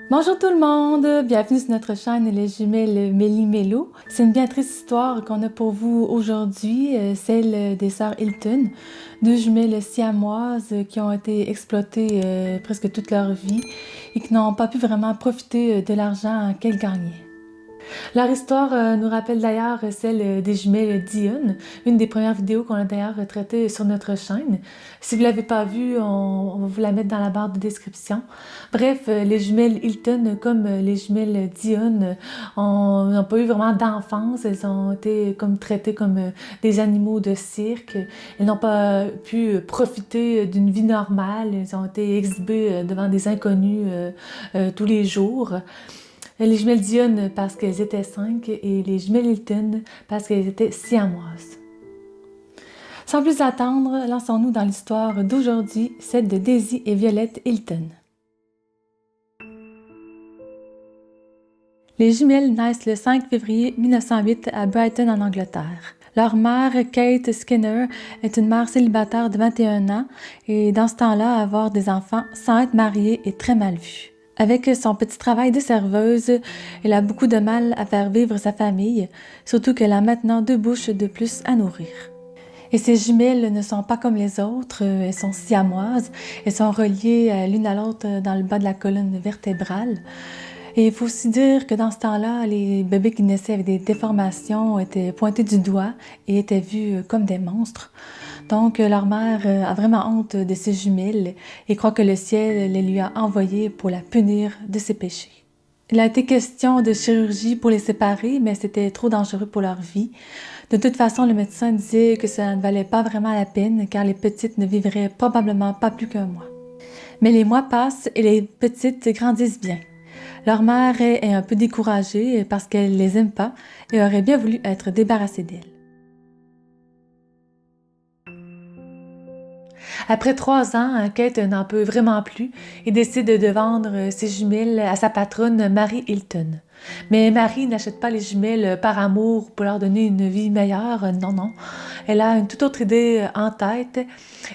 Bonjour tout le monde, bienvenue sur notre chaîne Les Jumelles Méli-Mélo. C'est une bien triste histoire qu'on a pour vous aujourd'hui, celle des sœurs Hilton, deux jumelles siamoises qui ont été exploitées presque toute leur vie et qui n'ont pas pu vraiment profiter de l'argent qu'elles gagnaient. Leur histoire nous rappelle d'ailleurs celle des jumelles Dion, une des premières vidéos qu'on a d'ailleurs traitées sur notre chaîne. Si vous ne l'avez pas vue, on va vous la mettre dans la barre de description. Bref, les jumelles Hilton comme les jumelles Dion n'ont pas eu vraiment d'enfance. Elles ont été traitées comme des animaux de cirque. Elles n'ont pas pu profiter d'une vie normale. Elles ont été exhibées devant des inconnus tous les jours. Les jumelles Dion parce qu'elles étaient 5 et les jumelles Hilton parce qu'elles étaient siamoises. Sans plus attendre, lançons-nous dans l'histoire d'aujourd'hui, celle de Daisy et Violette Hilton. Les jumelles naissent le 5 février 1908 à Brighton en Angleterre. Leur mère, Kate Skinner, est une mère célibataire de 21 ans et dans ce temps-là, avoir des enfants sans être mariée est très mal vu. Avec son petit travail de serveuse, elle a beaucoup de mal à faire vivre sa famille, surtout qu'elle a maintenant 2 bouches de plus à nourrir. Et ces jumelles ne sont pas comme les autres, elles sont siamoises, elles sont reliées l'une à l'autre dans le bas de la colonne vertébrale. Et il faut aussi dire que dans ce temps-là, les bébés qui naissaient avec des déformations étaient pointés du doigt et étaient vus comme des monstres. Donc, leur mère a vraiment honte de ses jumelles et croit que le ciel les lui a envoyées pour la punir de ses péchés. Il a été question de chirurgie pour les séparer, mais c'était trop dangereux pour leur vie. De toute façon, le médecin disait que ça ne valait pas vraiment la peine car les petites ne vivraient probablement pas plus qu'un mois. Mais les mois passent et les petites grandissent bien. Leur mère est un peu découragée parce qu'elle les aime pas et aurait bien voulu être débarrassée d'elles. Après 3 ans, Kate n'en peut vraiment plus et décide de vendre ses jumelles à sa patronne Mary Hilton. Mais Mary n'achète pas les jumelles par amour pour leur donner une vie meilleure, non. Elle a une toute autre idée en tête.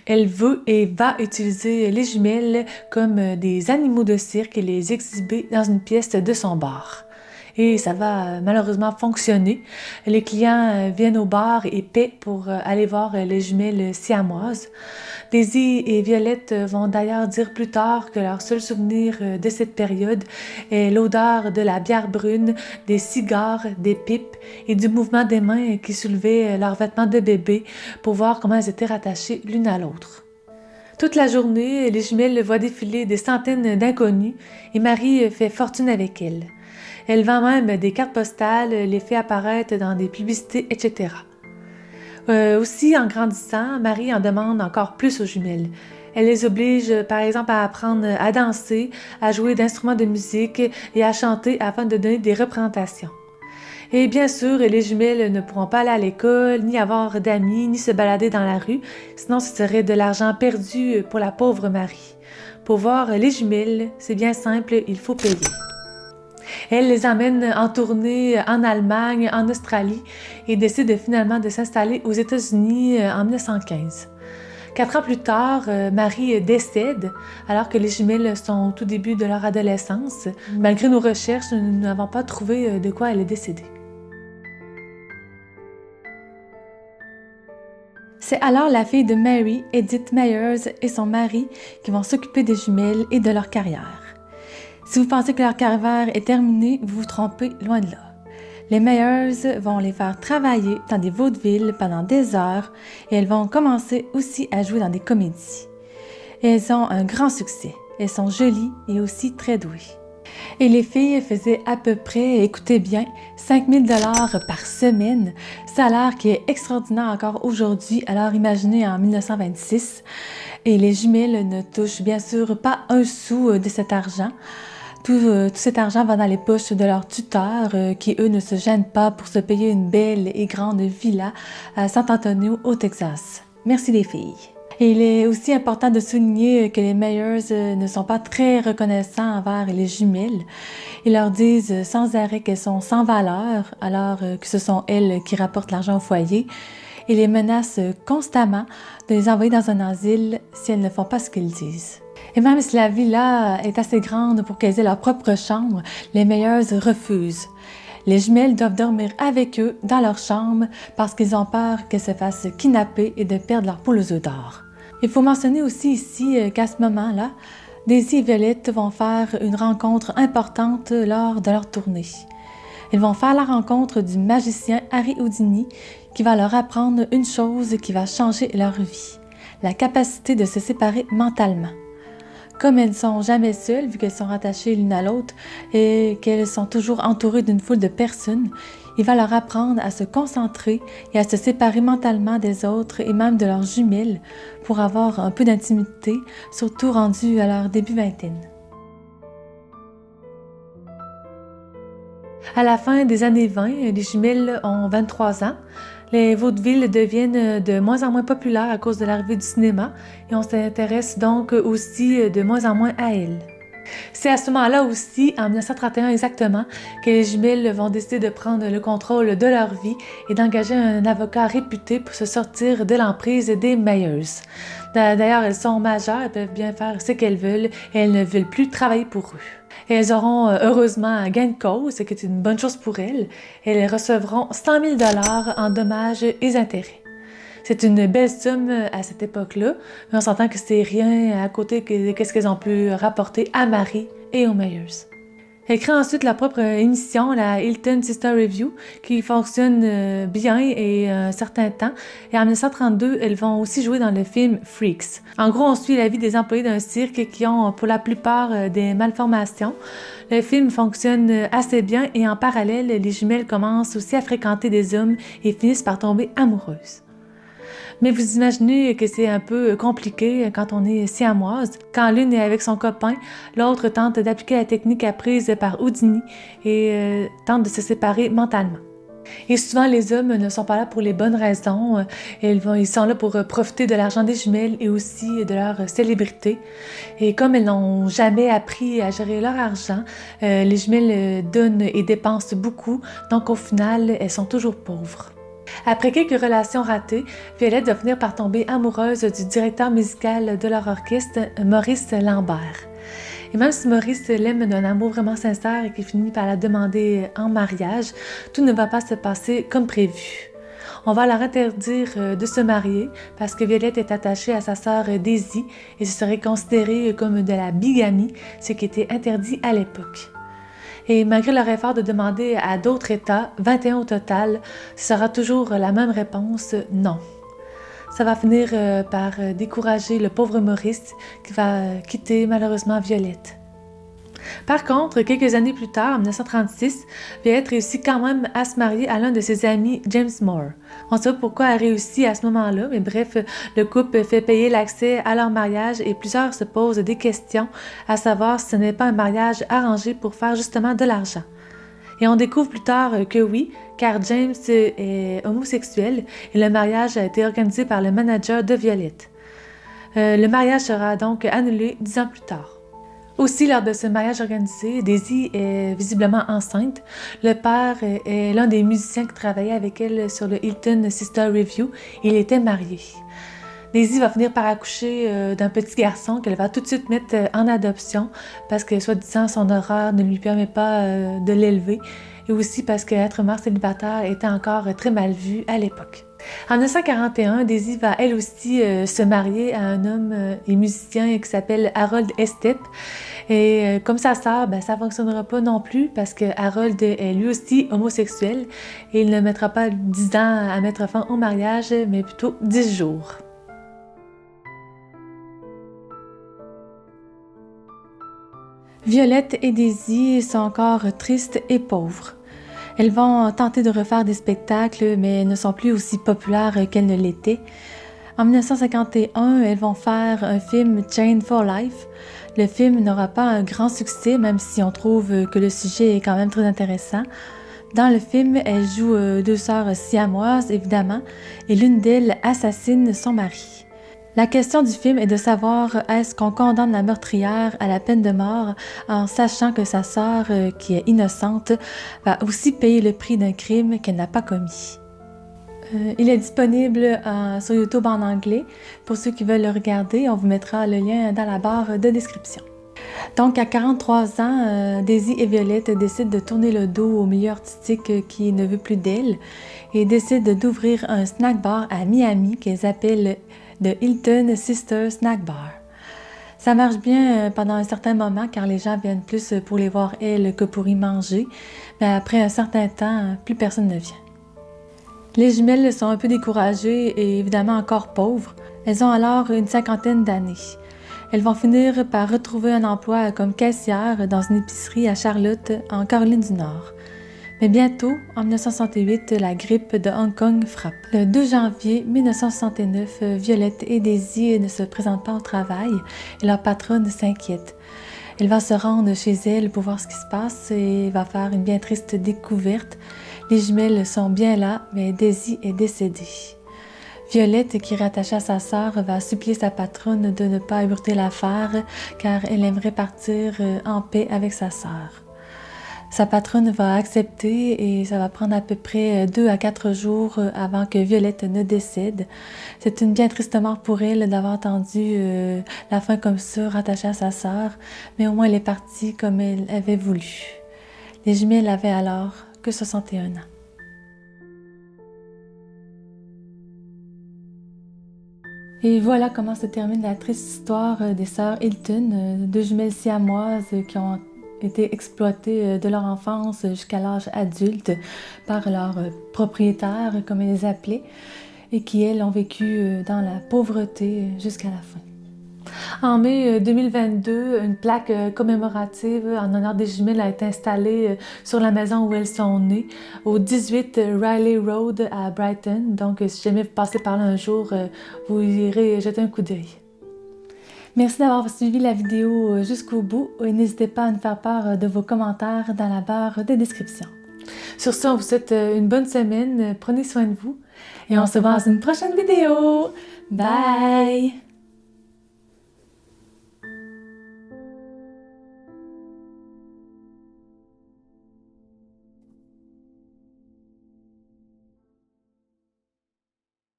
Elle veut et va utiliser les jumelles comme des animaux de cirque et les exhiber dans une pièce de son bar. Et ça va malheureusement fonctionner. Les clients viennent au bar et paient pour aller voir les jumelles siamoises. Daisy et Violette vont d'ailleurs dire plus tard que leur seul souvenir de cette période est l'odeur de la bière brune, des cigares, des pipes et du mouvement des mains qui soulevaient leurs vêtements de bébé pour voir comment elles étaient rattachées l'une à l'autre. Toute la journée, les jumelles voient défiler des centaines d'inconnus et Marie fait fortune avec elles. Elle vend même des cartes postales, les fait apparaître dans des publicités, etc. Aussi, en grandissant, Marie en demande encore plus aux jumelles. Elle les oblige, par exemple, à apprendre à danser, à jouer d'instruments de musique et à chanter afin de donner des représentations. Et bien sûr, les jumelles ne pourront pas aller à l'école, ni avoir d'amis, ni se balader dans la rue, sinon ce serait de l'argent perdu pour la pauvre Marie. Pour voir les jumelles, c'est bien simple, il faut payer. Elle les emmène en tournée en Allemagne, en Australie et décide finalement de s'installer aux États-Unis en 1915. 4 ans plus tard, Marie décède alors que les jumelles sont au tout début de leur adolescence. Malgré nos recherches, nous n'avons pas trouvé de quoi elle est décédée. C'est alors la fille de Mary, Edith Myers, et son mari qui vont s'occuper des jumelles et de leur carrière. Si vous pensez que leur carrière est terminée, vous vous trompez loin de là. Les Myers vont les faire travailler dans des vaudevilles pendant des heures et elles vont commencer aussi à jouer dans des comédies. Elles ont un grand succès. Elles sont jolies et aussi très douées. Et les filles faisaient à peu près, écoutez bien, 5 000 $ par semaine, salaire qui est extraordinaire encore aujourd'hui, alors imaginez en 1926. Et les jumelles ne touchent bien sûr pas un sou de cet argent. Tout cet argent va dans les poches de leurs tuteurs qui, eux, ne se gênent pas pour se payer une belle et grande villa à San Antonio, au Texas. Merci les filles. Et il est aussi important de souligner que les Myers ne sont pas très reconnaissants envers les jumelles. Ils leur disent sans arrêt qu'elles sont sans valeur, alors que ce sont elles qui rapportent l'argent au foyer, et les menacent constamment de les envoyer dans un asile si elles ne font pas ce qu'ils disent. Et même si la villa est assez grande pour qu'elles aient leur propre chambre, les Meyers refusent. Les jumelles doivent dormir avec eux dans leur chambre parce qu'ils ont peur qu'elles se fassent kidnapper et de perdre leur poule aux œufs d'or. Il faut mentionner aussi ici qu'à ce moment-là, Daisy et Violette vont faire une rencontre importante lors de leur tournée. Ils vont faire la rencontre du magicien Harry Houdini qui va leur apprendre une chose qui va changer leur vie, la capacité de se séparer mentalement. Comme elles ne sont jamais seules, vu qu'elles sont rattachées l'une à l'autre et qu'elles sont toujours entourées d'une foule de personnes, il va leur apprendre à se concentrer et à se séparer mentalement des autres et même de leurs jumelles pour avoir un peu d'intimité, surtout rendues à leur début vingtaine. À la fin des années 20, les jumelles ont 23 ans. Les vaudevilles deviennent de moins en moins populaires à cause de l'arrivée du cinéma et on s'intéresse donc aussi de moins en moins à elles. C'est à ce moment-là aussi, en 1931 exactement, que les jumelles vont décider de prendre le contrôle de leur vie et d'engager un avocat réputé pour se sortir de l'emprise des Meyers. D'ailleurs, elles sont majeures, elles peuvent bien faire ce qu'elles veulent et elles ne veulent plus travailler pour eux. Et elles auront heureusement un gain de cause, ce qui est une bonne chose pour elles. Elles recevront 100 000 $ en dommages et intérêts. C'est une belle somme à cette époque-là, mais on s'entend que c'est rien à côté de ce qu'elles ont pu rapporter à Marie et aux Meyers. Elles créent ensuite leur propre émission, la Hilton Sister Review, qui fonctionne bien et un certain temps. Et en 1932, elles vont aussi jouer dans le film Freaks. En gros, on suit la vie des employés d'un cirque qui ont pour la plupart des malformations. Le film fonctionne assez bien et en parallèle, les jumelles commencent aussi à fréquenter des hommes et finissent par tomber amoureuses. Mais vous imaginez que c'est un peu compliqué quand on est siamoise. Quand l'une est avec son copain, l'autre tente d'appliquer la technique apprise par Houdini et tente de se séparer mentalement. Et souvent, les hommes ne sont pas là pour les bonnes raisons. Ils sont là pour profiter de l'argent des jumelles et aussi de leur célébrité. Et comme elles n'ont jamais appris à gérer leur argent, les jumelles donnent et dépensent beaucoup. Donc au final, elles sont toujours pauvres. Après quelques relations ratées, Violette va finir par tomber amoureuse du directeur musical de leur orchestre, Maurice Lambert. Et même si Maurice l'aime d'un amour vraiment sincère et qu'il finit par la demander en mariage, tout ne va pas se passer comme prévu. On va leur interdire de se marier parce que Violette est attachée à sa sœur Daisy et ce serait considéré comme de la bigamie, ce qui était interdit à l'époque. Et malgré leur effort de demander à d'autres États, 21 au total, ce sera toujours la même réponse, non. Ça va finir par décourager le pauvre Maurice qui va quitter malheureusement Violette. Par contre, quelques années plus tard, en 1936, Violette réussit quand même à se marier à l'un de ses amis, James Moore. On ne sait pas pourquoi elle réussit à ce moment-là, mais bref, le couple fait payer l'accès à leur mariage et plusieurs se posent des questions à savoir si ce n'est pas un mariage arrangé pour faire justement de l'argent. Et on découvre plus tard que oui, car James est homosexuel et le mariage a été organisé par le manager de Violette. Le mariage sera donc annulé 10 ans plus tard. Aussi, lors de ce mariage organisé, Daisy est visiblement enceinte. Le père est l'un des musiciens qui travaillait avec elle sur le Hilton Sister Review. Il était marié. Daisy va finir par accoucher d'un petit garçon qu'elle va tout de suite mettre en adoption parce que, soi-disant, son horaire ne lui permet pas de l'élever et aussi parce qu'être mère célibataire était encore très mal vu à l'époque. En 1941, Daisy va elle aussi se marier à un homme et musicien qui s'appelle Harold Estep. Et comme sa sœur, ça ne fonctionnera pas non plus parce que Harold est lui aussi homosexuel et il ne mettra pas 10 ans à mettre fin au mariage, mais plutôt 10 jours. Violette et Daisy sont encore tristes et pauvres. Elles vont tenter de refaire des spectacles, mais ne sont plus aussi populaires qu'elles ne l'étaient. En 1951, elles vont faire un film Chained for Life. Le film n'aura pas un grand succès, même si on trouve que le sujet est quand même très intéressant. Dans le film, elles jouent deux sœurs siamoises, évidemment, et l'une d'elles assassine son mari. La question du film est de savoir est-ce qu'on condamne la meurtrière à la peine de mort en sachant que sa sœur, qui est innocente, va aussi payer le prix d'un crime qu'elle n'a pas commis. Il est disponible sur YouTube en anglais. Pour ceux qui veulent le regarder, on vous mettra le lien dans la barre de description. Donc, à 43 ans, Daisy et Violette décident de tourner le dos au milieu artistique qui ne veut plus d'elles et décident d'ouvrir un snack bar à Miami qu'elles appellent The Hilton Sister Snack Bar. Ça marche bien pendant un certain moment car les gens viennent plus pour les voir elles que pour y manger, mais après un certain temps, plus personne ne vient. Les jumelles sont un peu découragées et évidemment encore pauvres. Elles ont alors une 50aine d'années. Elles vont finir par retrouver un emploi comme caissière dans une épicerie à Charlotte, en Caroline du Nord. Mais bientôt, en 1968, la grippe de Hong Kong frappe. Le 2 janvier 1969, Violette et Daisy ne se présentent pas au travail et leur patronne s'inquiète. Elle va se rendre chez elle pour voir ce qui se passe et va faire une bien triste découverte. Les jumelles sont bien là, mais Daisy est décédée. Violette, qui est rattachée à sa sœur, va supplier sa patronne de ne pas ébruiter l'affaire car elle aimerait partir en paix avec sa sœur. Sa patronne va accepter et ça va prendre à peu près 2 à 4 jours avant que Violette ne décède. C'est une bien triste mort pour elle d'avoir entendu la fin comme ça, rattachée à sa sœur, mais au moins elle est partie comme elle avait voulu. Les jumelles avaient alors que 61 ans. Et voilà comment se termine la triste histoire des sœurs Hilton, 2 jumelles siamoises qui ont été exploitées de leur enfance jusqu'à l'âge adulte par leurs propriétaires, comme elles les appelaient, et qui, elles, ont vécu dans la pauvreté jusqu'à la fin. En mai 2022, une plaque commémorative en honneur des jumelles a été installée sur la maison où elles sont nées, au 18 Riley Road à Brighton. Donc, si jamais vous passez par là un jour, vous irez jeter un coup d'œil. Merci d'avoir suivi la vidéo jusqu'au bout et n'hésitez pas à nous faire part de vos commentaires dans la barre de description. Sur ce, on vous souhaite une bonne semaine, prenez soin de vous et on se voit dans une prochaine vidéo. Bye!